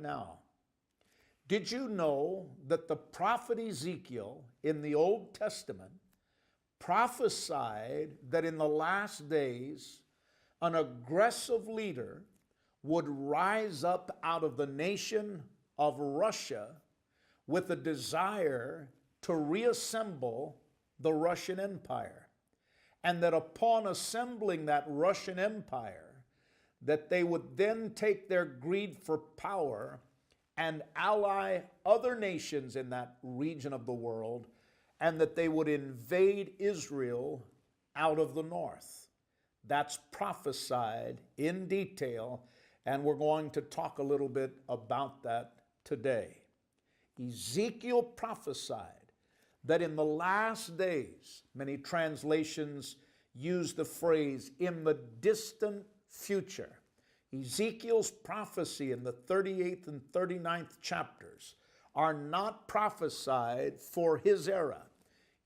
now. Did you know that the prophet Ezekiel in the Old Testament prophesied that in the last days an aggressive leader would rise up out of the nation of Russia with a desire to reassemble the Russian Empire, and that upon assembling that Russian Empire, that they would then take their greed for power and ally other nations in that region of the world, and that they would invade Israel out of the north. That's prophesied in detail, and we're going to talk a little bit about that today. Ezekiel prophesied that in the last days, many translations use the phrase in the distant future. Ezekiel's prophecy in the 38th and 39th chapters are not prophesied for his era.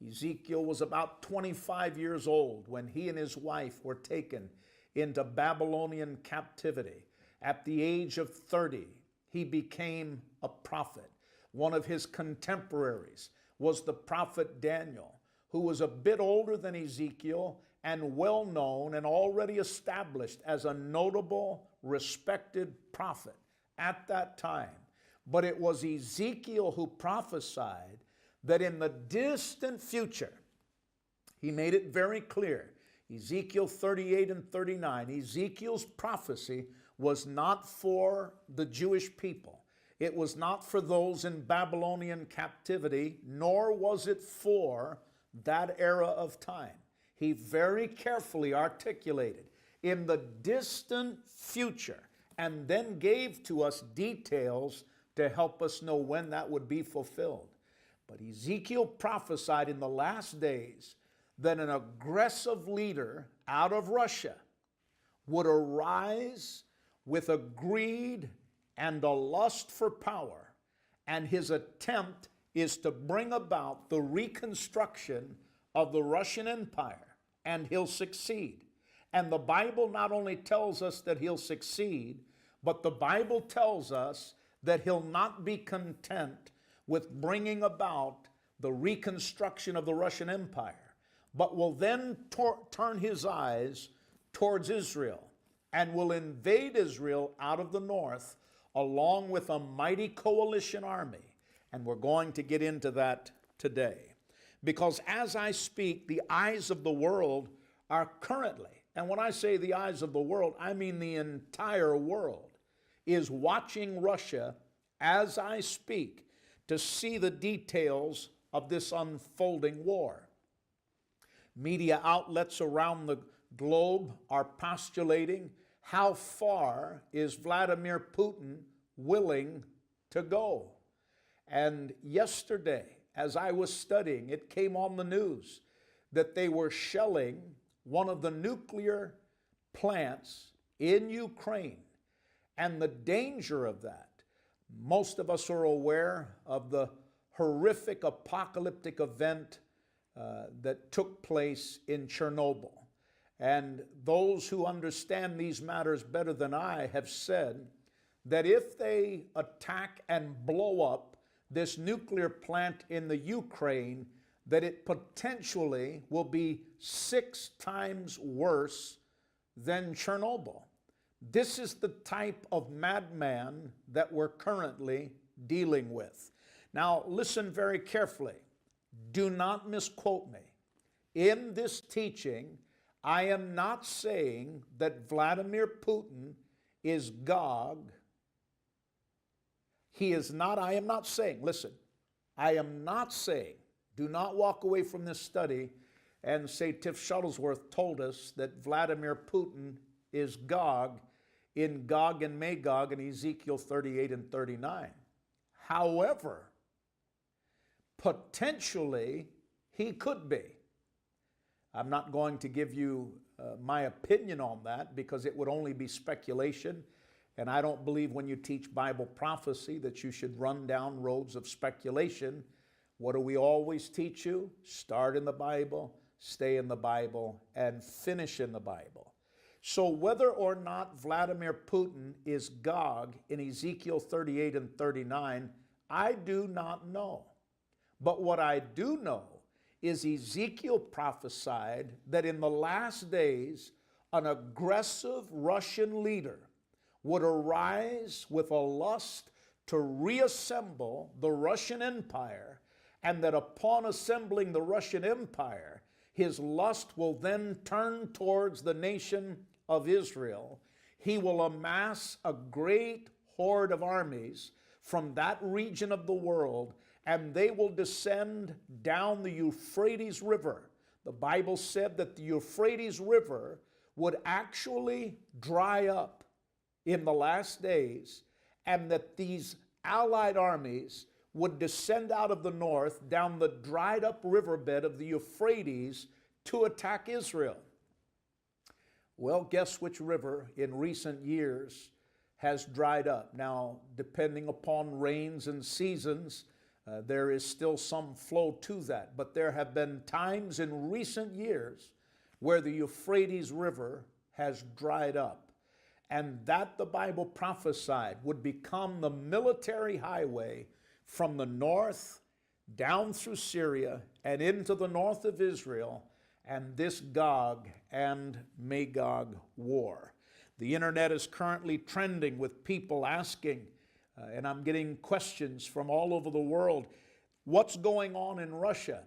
Ezekiel was about 25 years old when he and his wife were taken into Babylonian captivity. At the age of 30, he became a prophet. One of his contemporaries was the prophet Daniel, who was a bit older than Ezekiel and well known and already established as a notable, respected prophet at that time. But it was Ezekiel who prophesied that in the distant future, he made it very clear, Ezekiel 38 and 39, Ezekiel's prophecy was not for the Jewish people. It was not for those in Babylonian captivity, nor was it for that era of time. He very carefully articulated in the distant future, and then gave to us details to help us know when that would be fulfilled. But Ezekiel prophesied in the last days that an aggressive leader out of Russia would arise with a greed and a lust for power, and his attempt is to bring about the reconstruction of the Russian Empire, and he'll succeed. And the Bible not only tells us that he'll succeed, but the Bible tells us that he'll not be content with bringing about the reconstruction of the Russian Empire, but will then turn his eyes towards Israel and will invade Israel out of the north along with a mighty coalition army. And we're going to get into that today. Because as I speak, the eyes of the world are currently, and when I say the eyes of the world, I mean the entire world, is watching Russia as I speak to see the details of this unfolding war. Media outlets around the globe are postulating how far is Vladimir Putin willing to go. And yesterday, as I was studying, it came on the news that they were shelling one of the nuclear plants in Ukraine. And the danger of that, most of us are aware of the horrific apocalyptic event that took place in Chernobyl. And those who understand these matters better than I have said that if they attack and blow up this nuclear plant in the Ukraine, that it potentially will be 6 times worse than Chernobyl. This is the type of madman that we're currently dealing with. Now, listen very carefully. Do not misquote me. In this teaching, I am not saying that Vladimir Putin is Gog. He is not, I am not saying, listen, I am not saying, do not walk away from this study and say Tiff Shuttlesworth told us that Vladimir Putin is Gog in Gog and Magog in Ezekiel 38 and 39. However, potentially he could be. I'm not going to give you my opinion on that because it would only be speculation, and I don't believe when you teach Bible prophecy that you should run down roads of speculation. What do we always teach you? Start in the Bible, stay in the Bible, and finish in the Bible. So whether or not Vladimir Putin is Gog in Ezekiel 38 and 39, I do not know. But what I do know is Ezekiel prophesied that in the last days, an aggressive Russian leader would arise with a lust to reassemble the Russian Empire, and that upon assembling the Russian Empire, his lust will then turn towards the nation of Israel. He will amass a great horde of armies from that region of the world, and they will descend down the Euphrates River. The Bible said that the Euphrates River would actually dry up in the last days, and that these allied armies would descend out of the north down the dried up riverbed of the Euphrates to attack Israel. Well, guess which river in recent years has dried up? Now, depending upon rains and seasons, there is still some flow to that, but there have been times in recent years where the Euphrates River has dried up, and that the Bible prophesied would become the military highway from the north down through Syria and into the north of Israel, and this Gog and Magog war. The internet is currently trending with people asking, and I'm getting questions from all over the world, what's going on in Russia?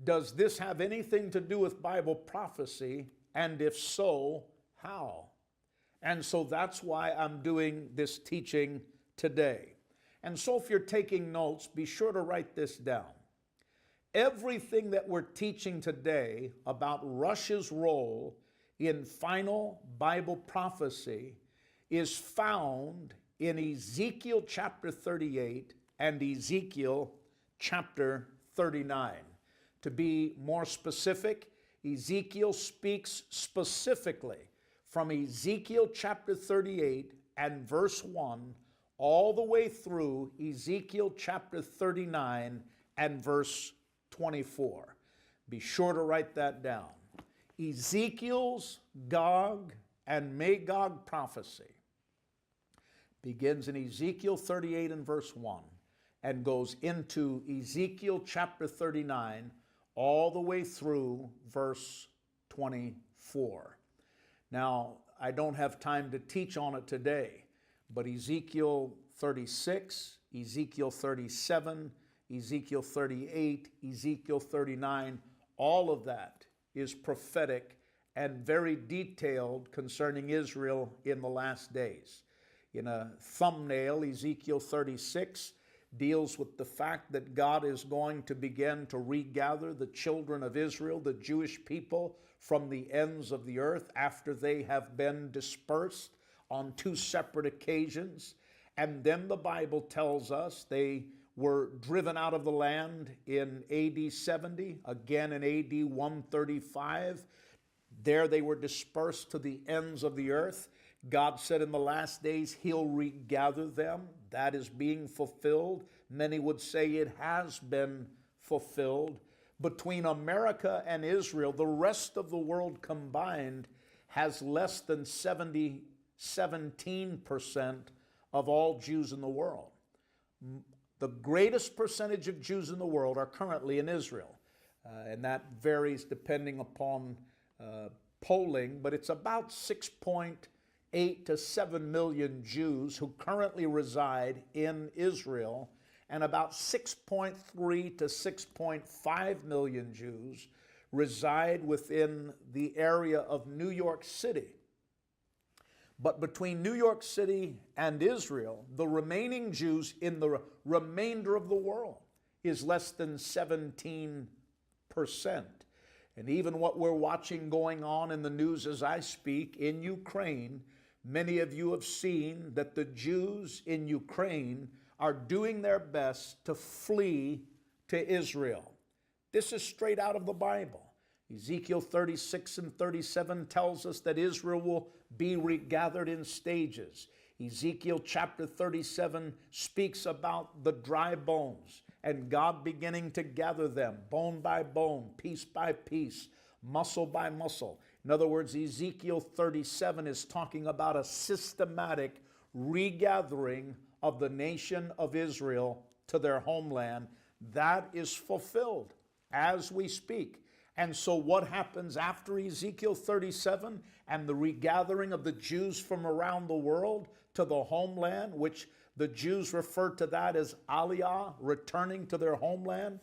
Does this have anything to do with Bible prophecy? And if so, how? And so that's why I'm doing this teaching today. And so if you're taking notes, be sure to write this down. Everything that we're teaching today about Russia's role in final Bible prophecy is found in Ezekiel chapter 38 and Ezekiel chapter 39. To be more specific, Ezekiel speaks specifically from Ezekiel chapter 38 and verse 1 all the way through Ezekiel chapter 39 and verse 24. Be sure to write that down. Ezekiel's Gog and Magog prophecy begins in Ezekiel 38 and verse 1 and goes into Ezekiel chapter 39 all the way through verse 24. Now, I don't have time to teach on it today, but Ezekiel 36, Ezekiel 37, Ezekiel 38, Ezekiel 39, all of that is prophetic and very detailed concerning Israel in the last days. In a thumbnail, Ezekiel 36 deals with the fact that God is going to begin to regather the children of Israel, the Jewish people, from the ends of the earth after they have been dispersed on two separate occasions. And then the Bible tells us they were driven out of the land in AD 70, again in AD 135. There they were dispersed to the ends of the earth. God said in the last days He'll regather them. That is being fulfilled. Many would say it has been fulfilled. Between America and Israel, the rest of the world combined has less than 17% of all Jews in the world. The greatest percentage of Jews in the world are currently in Israel, and that varies depending upon polling, but it's about 6.8 to 7 million Jews who currently reside in Israel, and about 6.3 to 6.5 million Jews reside within the area of New York City. But between New York City and Israel, the remaining Jews in the remainder of the world is less than 17%. And even what we're watching going on in the news as I speak in Ukraine, many of you have seen that the Jews in Ukraine are doing their best to flee to Israel. This is straight out of the Bible. Ezekiel 36 and 37 tells us that Israel will be regathered in stages. Ezekiel chapter 37 speaks about the dry bones and God beginning to gather them bone by bone, piece by piece, muscle by muscle. In other words, Ezekiel 37 is talking about a systematic regathering of the nation of Israel to their homeland. That is fulfilled as we speak. And so what happens after Ezekiel 37 and the regathering of the Jews from around the world to the homeland, which the Jews refer to that as Aliyah, returning to their homeland?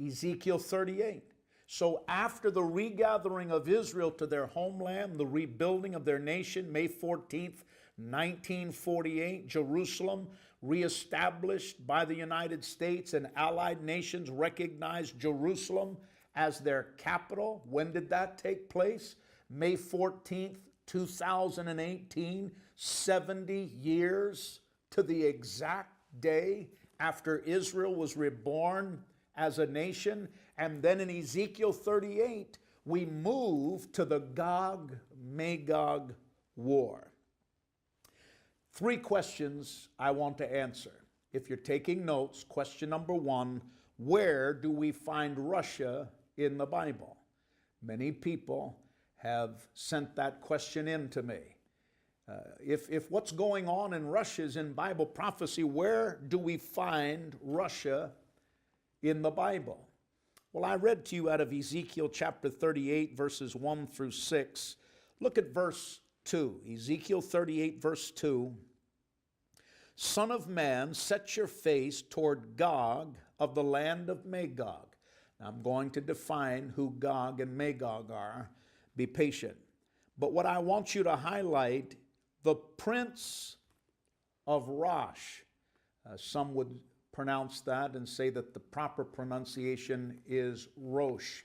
Ezekiel 38. So after the regathering of Israel to their homeland, the rebuilding of their nation, May 14th, 1948, Jerusalem reestablished by the United States and allied nations recognized Jerusalem as their capital. When did that take place? May 14th, 2018, 70 years to the exact day after Israel was reborn as a nation. And then in Ezekiel 38, we move to the Gog-Magog war. 3 questions I want to answer. If you're taking notes, question number 1, where do we find Russia in the Bible? Many people have sent that question in to me. If what's going on in Russia is in Bible prophecy, where do we find Russia in the Bible? Well, I read to you out of Ezekiel chapter 38, verses 1 through 6. Look at verse 2. Ezekiel 38, verse 2. Son of man, set your face toward Gog of the land of Magog. Now, I'm going to define who Gog and Magog are. Be patient. But what I want you to highlight, the prince of Rosh. Some would pronounce that and say that the proper pronunciation is Rosh.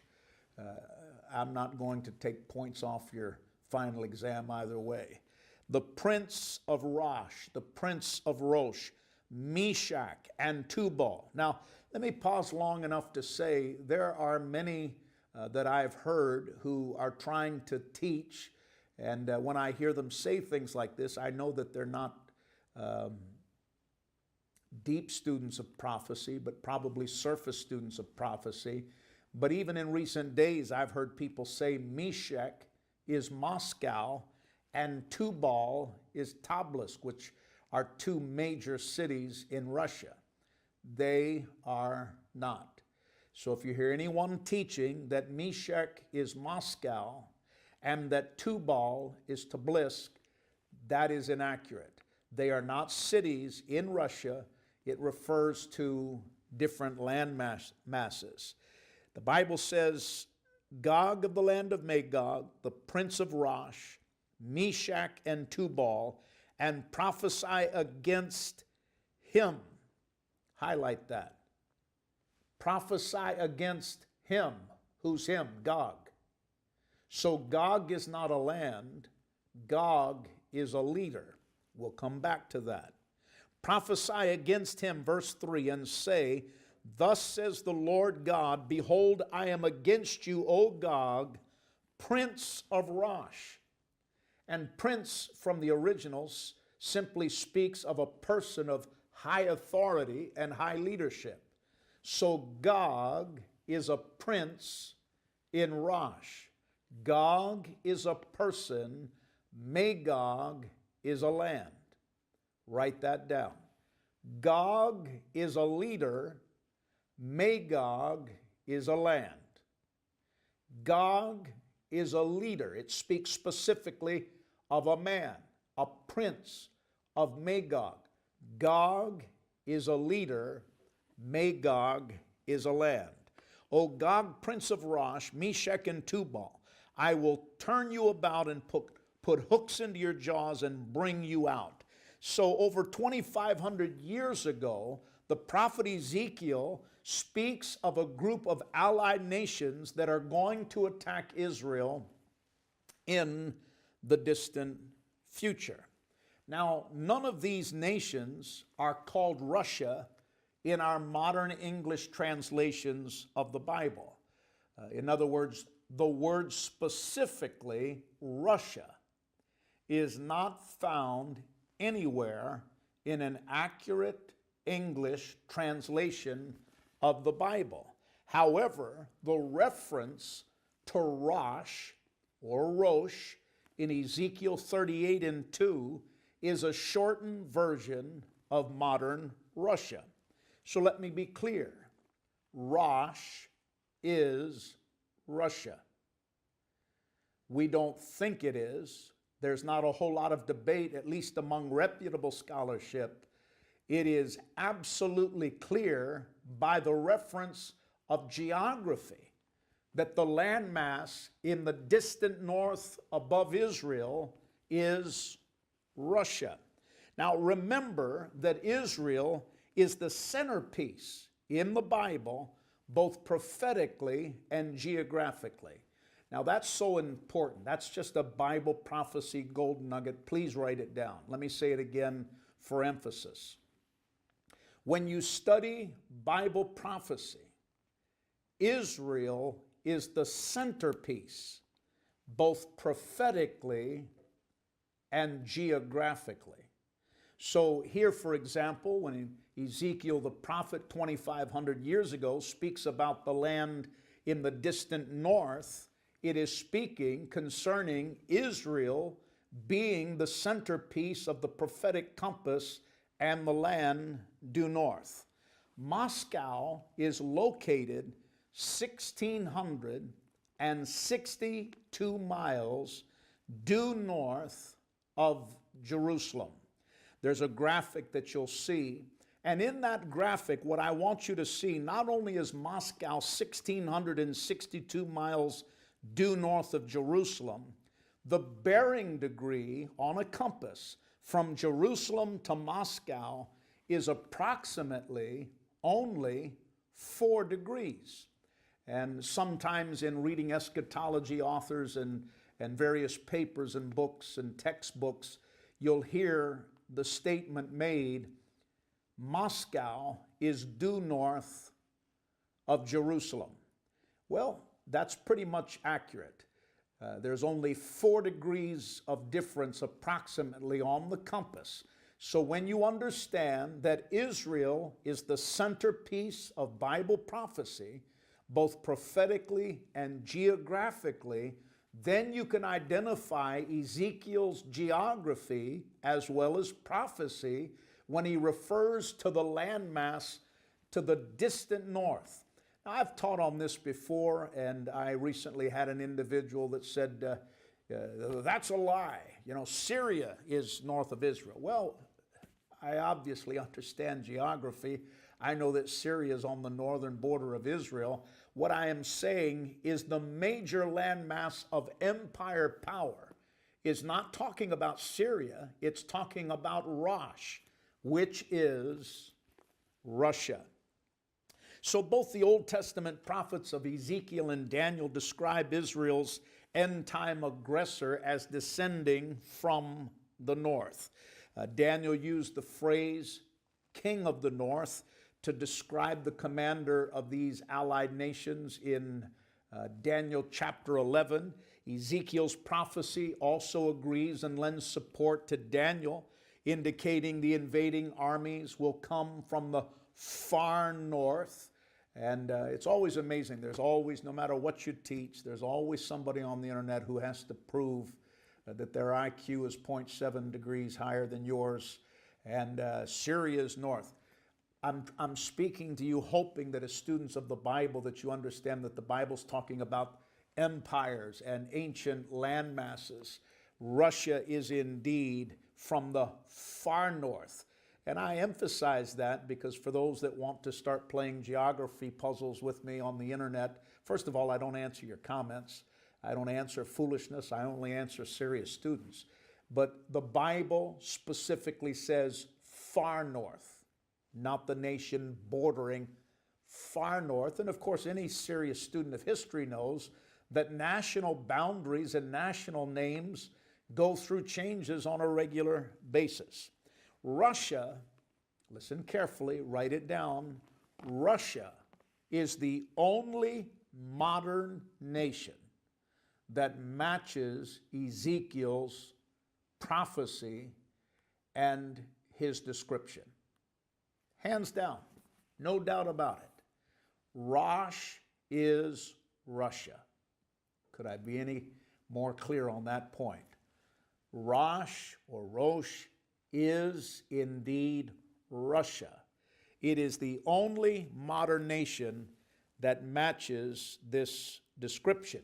I'm not going to take points off your final exam either way. The prince of Rosh, the prince of Rosh, Meshach and Tubal. Now, let me pause long enough to say there are many that I've heard who are trying to teach, and when I hear them say things like this, I know that they're not deep students of prophecy, but probably surface students of prophecy. But even in recent days, I've heard people say Meshach is Moscow and Tubal is Tobolsk, which are 2 major cities in Russia. They are not. So if you hear anyone teaching that Meshach is Moscow and that Tubal is Tobolsk, that is inaccurate. They are not cities in Russia. It refers to different land masses. The Bible says, Gog of the land of Magog, the prince of Rosh, Meshach and Tubal, and prophesy against him. Highlight that. Prophesy against him. Who's him? Gog. So Gog is not a land. Gog is a leader. We'll come back to that. Prophesy against him, verse 3, and say, Thus says the Lord God, Behold, I am against you, O Gog, prince of Rosh. And prince from the originals simply speaks of a person of high authority and high leadership. So Gog is a prince in Rosh. Gog is a person. Magog is a land. Write that down. Gog is a leader. Magog is a land. Gog is a leader. It speaks specifically of a man, a prince of Magog. Gog is a leader. Magog is a land. O Gog, prince of Rosh, Meshach and Tubal, I will turn you about and put hooks into your jaws and bring you out. So over 2,500 years ago, the prophet Ezekiel speaks of a group of allied nations that are going to attack Israel in the distant future. Now, none of these nations are called Russia in our modern English translations of the Bible. In other words, the word specifically Russia is not found anywhere in an accurate English translation of the Bible. However, the reference to Rosh or Rosh, in Ezekiel 38 and 2, is a shortened version of modern Russia. So let me be clear. Rosh is Russia. We don't think it is. There's not a whole lot of debate, at least among reputable scholarship. It is absolutely clear by the reference of geography that the landmass in the distant north above Israel is Russia. Now remember that Israel is the centerpiece in the Bible, both prophetically and geographically. Now that's so important. That's just a Bible prophecy golden nugget. Please write it down. Let me say it again for emphasis. When you study Bible prophecy, Israel is the centerpiece, both prophetically and geographically. So here, for example, when Ezekiel the prophet 2,500 years ago speaks about the land in the distant north, it is speaking concerning Israel being the centerpiece of the prophetic compass and the land due north. Moscow is located 1,662 miles due north of Jerusalem. There's a graphic that you'll see, and in that graphic, what I want you to see, not only is Moscow 1,662 miles due north of Jerusalem, the bearing degree on a compass from Jerusalem to Moscow is approximately only 4 degrees. And sometimes in reading eschatology authors and various papers and books and textbooks, you'll hear the statement made, Moscow is due north of Jerusalem. Well, that's pretty much accurate. There's only 4 degrees of difference approximately on the compass. So when you understand that Israel is the centerpiece of Bible prophecy, both prophetically and geographically, then you can identify Ezekiel's geography as well as prophecy when he refers to the landmass to the distant north. Now, I've taught on this before, and I recently had an individual that said, that's a lie. You know, Syria is north of Israel. Well, I obviously understand geography. I know that Syria is on the northern border of Israel. What I am saying is the major landmass of empire power is not talking about Syria, it's talking about Rosh, which is Russia. So both the Old Testament prophets of Ezekiel and Daniel describe Israel's end-time aggressor as descending from the north. Daniel used the phrase king of the north to describe the commander of these allied nations in Daniel chapter 11. Ezekiel's prophecy also agrees and lends support to Daniel, indicating the invading armies will come from the far north. And it's always amazing. There's always, no matter what you teach, there's always somebody on the internet who has to prove that their IQ is 0.7 degrees higher than yours, and Syria is north. I'm speaking to you hoping that as students of the Bible that you understand that the Bible's talking about empires and ancient land masses. Russia is indeed from the far north. And I emphasize that because for those that want to start playing geography puzzles with me on the internet, first of all, I don't answer your comments. I don't answer foolishness. I only answer serious students. But the Bible specifically says far north, not the nation bordering far north. And of course, any serious student of history knows that national boundaries and national names go through changes on a regular basis. Russia, listen carefully, write it down, Russia is the only modern nation that matches Ezekiel's prophecy and his description. Hands down, no doubt about it. Rosh is Russia. Could I be any more clear on that point. Rosh or Rosh is indeed Russia. It is the only modern nation that matches this description.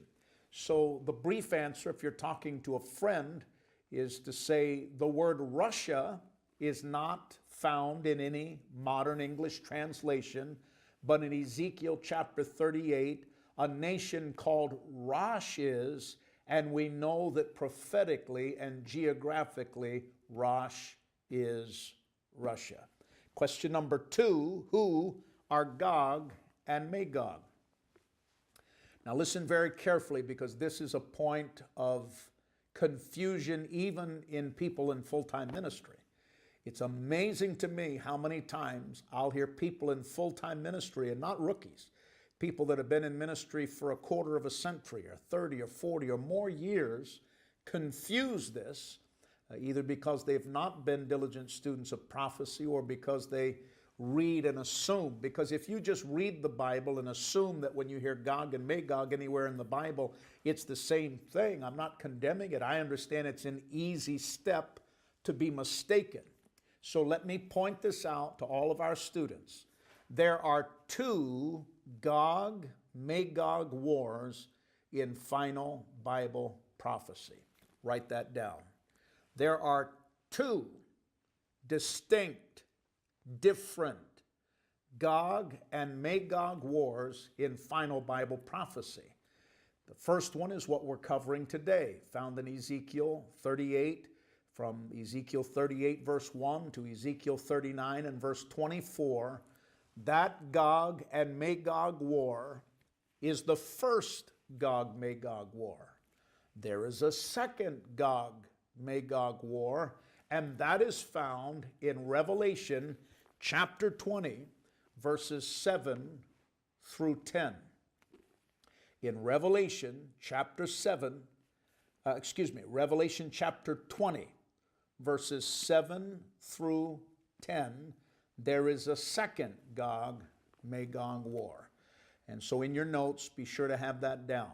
So the brief answer, if you're talking to a friend, is to say the word Russia is not found in any modern English translation, but in Ezekiel chapter 38, a nation called Rosh is, and we know that prophetically and geographically, Rosh is Russia. Question number 2, who are Gog and Magog? Now listen very carefully, because this is a point of confusion even in people in full-time ministry. It's amazing to me how many times I'll hear people in full-time ministry, and not rookies, people that have been in ministry for a quarter of a century or 30 or 40 or more years, confuse this, either because they've not been diligent students of prophecy or because they read and assume. Because if you just read the Bible and assume that when you hear Gog and Magog anywhere in the Bible, it's the same thing, I'm not condemning it. I understand it's an easy step to be mistaken. So let me point this out to all of our students. There are 2 Gog-Magog wars in final Bible prophecy. Write that down. There are 2 distinct, different Gog and Magog wars in final Bible prophecy. The first one is what we're covering today, found in Ezekiel 38, from Ezekiel 38 verse 1 to Ezekiel 39 and verse 24. That Gog and Magog war is the first Gog-Magog war. There is a second Gog-Magog war, and that is found in Revelation chapter 20, verses 7 through 10. In Revelation chapter 20, verses 7 through 10, there is a second Gog-Magog war. And so in your notes, be sure to have that down.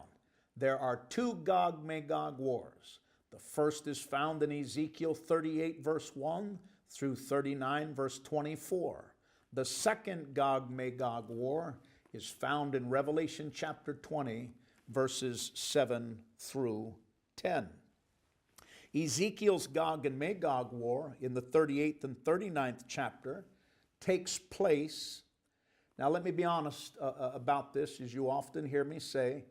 There are 2 Gog-Magog wars. The first is found in Ezekiel 38, verse 1 through 39, verse 24. The second Gog-Magog war is found in Revelation chapter 20, verses 7 through 10. Ezekiel's Gog and Magog war in the 38th and 39th chapter takes place. Now let me be honest about this, as you often hear me say.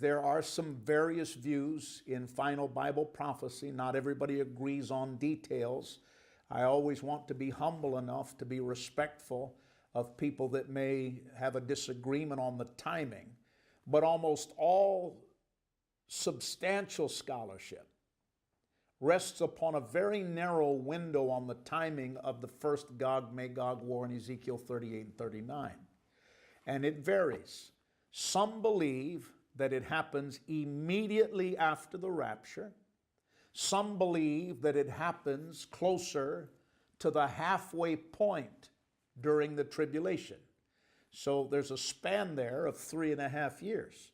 There are some various views in final Bible prophecy. Not everybody agrees on details. I always want to be humble enough to be respectful of people that may have a disagreement on the timing. But almost all substantial scholarship rests upon a very narrow window on the timing of the first Gog-Magog war in Ezekiel 38 and 39. And it varies. Some believe that it happens immediately after the rapture. Some believe that it happens closer to the halfway point during the tribulation. So there's a span there of 3.5 years.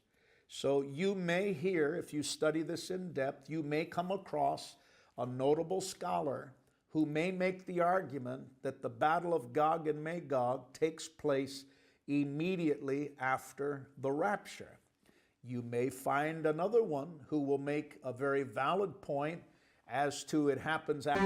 So you may hear, if you study this in depth, you may come across a notable scholar who may make the argument that the Battle of Gog and Magog takes place immediately after the rapture. You may find another one who will make a very valid point as to it happens after.